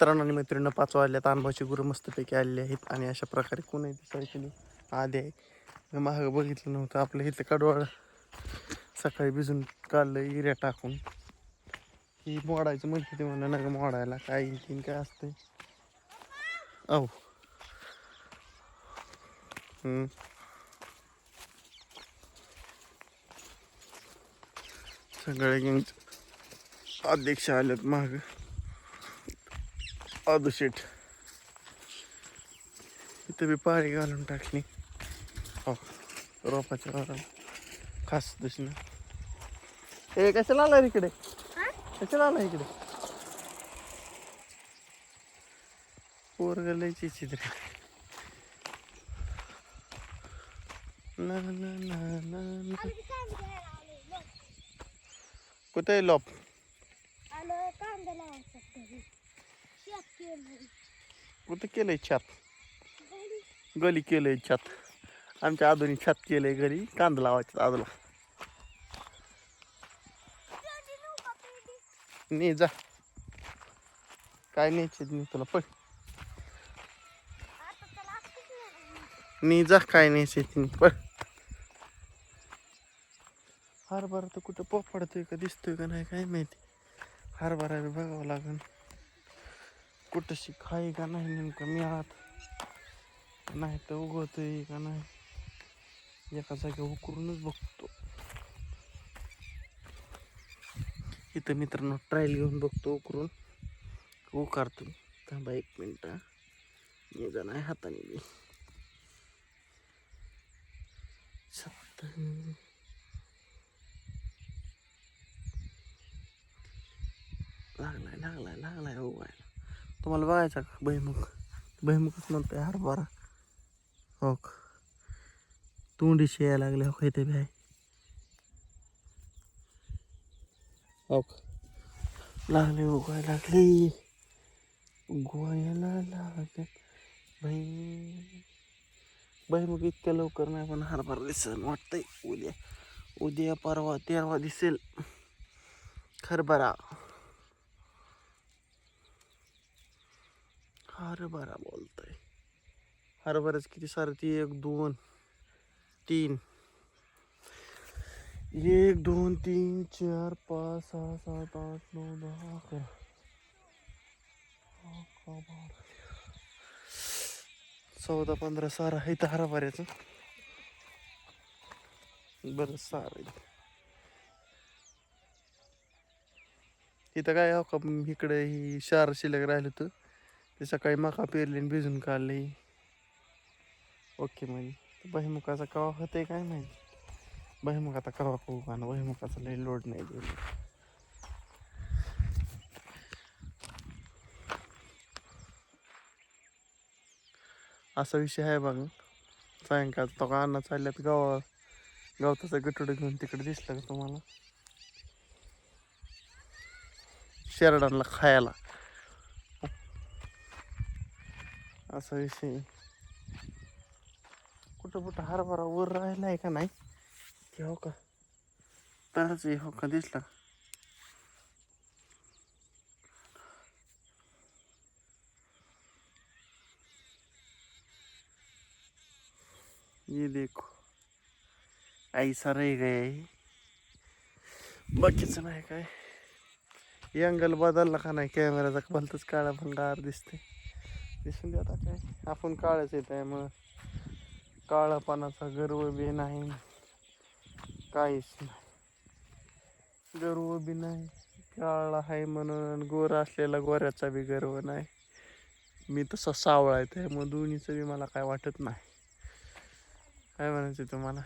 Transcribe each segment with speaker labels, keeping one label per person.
Speaker 1: मित्रांनो आणि मैत्रिणींना 5 वाजल्यात. अनभाची गुरु मस्तपैकी आलेली आहेत आणि अशा प्रकारे कोणी सायकली आधी आहे. मी मागं बघितलं नव्हतं. आपल्या इथलं कडवाळ सकाळी भिजून काढलं युरिया टाकून. ही मोडायचं म्हणते ते म्हणलं नका मोडायला, काय इंकीन काय असतंय. अहो सगळे गँग अध्यक्ष आलेत माग. अदुशेट इथं बी पाळी घालून टाकली. हो रोपाच्या वाराला खास दिसणं. हे कशाला आला इकडे, कशाला आला इकडे. पोरग लय चिचित्र. कुठे आहे लॉप. कुठं केलंय छात, गली केलंय छात. आमच्या आधुनिक छात केलंय घरी कांदा लावायचं आजूला. नाही जा, काय न्यायचे नाही तुला, पण नाही जा, काय न्यायचे तिने पण. हरभरा तर कुठं पोपडतोय का दिसतोय का नाही काय माहिती. हरभरा बी बघावं लागेल कुठं खाई का नाही नेमकं मिळात नाही तर उगवतोय का नाही. एका जागी उकरूनच बघतो. इथं मित्रांनो ट्रायल घेऊन बघतो उकरून उकारतो. थांबा 1 मिनिट. ये जा नाही हाताने बी लागलाय लागलाय लागलाय उगायला. तुम्हाला बघायचा का भैमुख. भैमुखच म्हणतोय हरभरा. हो तोंडीशी यायला लागले. हो इथे बी आहे. हो लागले उगवायला लागले, उगवायला लागले. भैमुख इतक्या लवकर नाही पण हरभरा दिसेल वाटतंय. उद्या उद्या परवा तेरवा दिसेल हरभरा. हरभरा बोलतोय. हरभराच किती सारं ती 1 2 3 1 2 3 4 5 6 7 8 9 10 11 14 15 सारा आहे तर हरभऱ्याचं. बरं सारं इथं काय हो का. इकडे ही शार शिल्लक राहिलं होतं ते सकाळी मका पेरली भिजून काढले. ओके म्हणजे भैमुखाचा कवा होतंय काय माहिती. भैमुख आता कवा पाहू का ना. भैमुखाचा लई लोड नाही दिला. असा विषय आहे बघा. सायंकाळ तो का अण्णा चालल्यात गवताचा गटोडं घेऊन. तिकडे दिसलं का तुम्हाला शेरडांना खायला. असा विषय. कुठं कुठं हरभरा वर राहिलाय का नाही ते हो का. तरच हो का दिसला. ये देखो ऐसा रह गया. बाकीचं नाही काय. अँगल बदलला का नाही कॅमेराचा भलतच काळा पण गार दिसते. दिसून दे आता काय. आपण काळच येत आहे मग काळापणाचा गर्व बी नाही काहीच नाही. गर्व बी नाही. काळा आहे म्हणून गोर असलेला गोऱ्याचा बी गर्व नाही. मी तसा सावळा आहे त्यामुळे दोन्हीचं बी मला काय वाटत नाही. काय म्हणायचं तुम्हाला.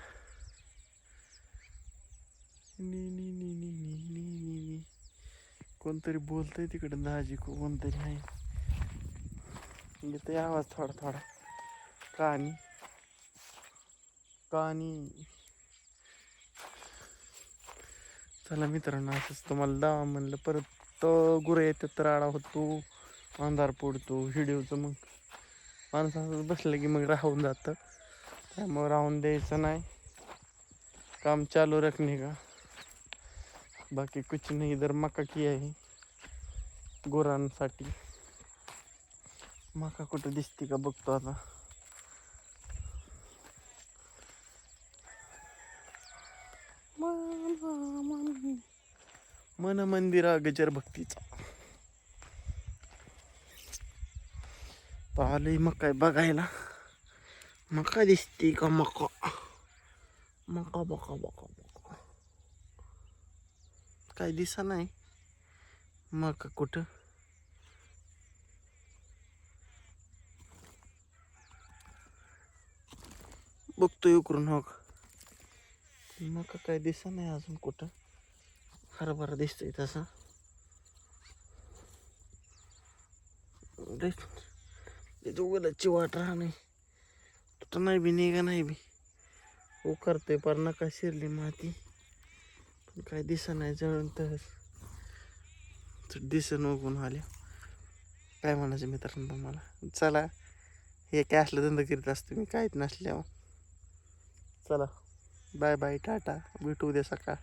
Speaker 1: कोणतरी बोलतंय तिकडे. दाजी कोणतरी आहे. येतोय आवाज थोडा थोडा. कहाणी चला मित्रांनो असंच तुम्हाला दावा म्हणलं. परत गुरं येतात तर राडा होतो, अंधार पडतो व्हिडिओचं. मग माणूस असंच बसलं की मग राहून जातं. त्यामुळे राहून द्यायचं नाही. काम चालू रखने का. बाकी कुछ नाही. इधर मका की आहे गुरांसाठी. मका कुठं दिसते का बघतो आता. मन मंदिरा गजर भक्तीचा पाहलंय मग काय बघायला. मका दिसते का मका. मका बका बका बका काय दिसा नाही मका कुठं. बघतोय उकरून हो मका काय दिसा नाही अजून कुठं. हरभरा दिसतोय तसा. उगलाची वाट राहणे तुझं नाही बी निघा नाही बी उकरतोय पर नका शिरली माती. पण काय दिसा नाही जळून तर दिसन उगून आल्या. काय म्हणायचं मित्रांनो तुम्हाला. चला हे काय असलं धंदा करीत असतो मी काहीच नसल्यावर. चला बाय बाय टाटा भेटू उद्या सकाळ.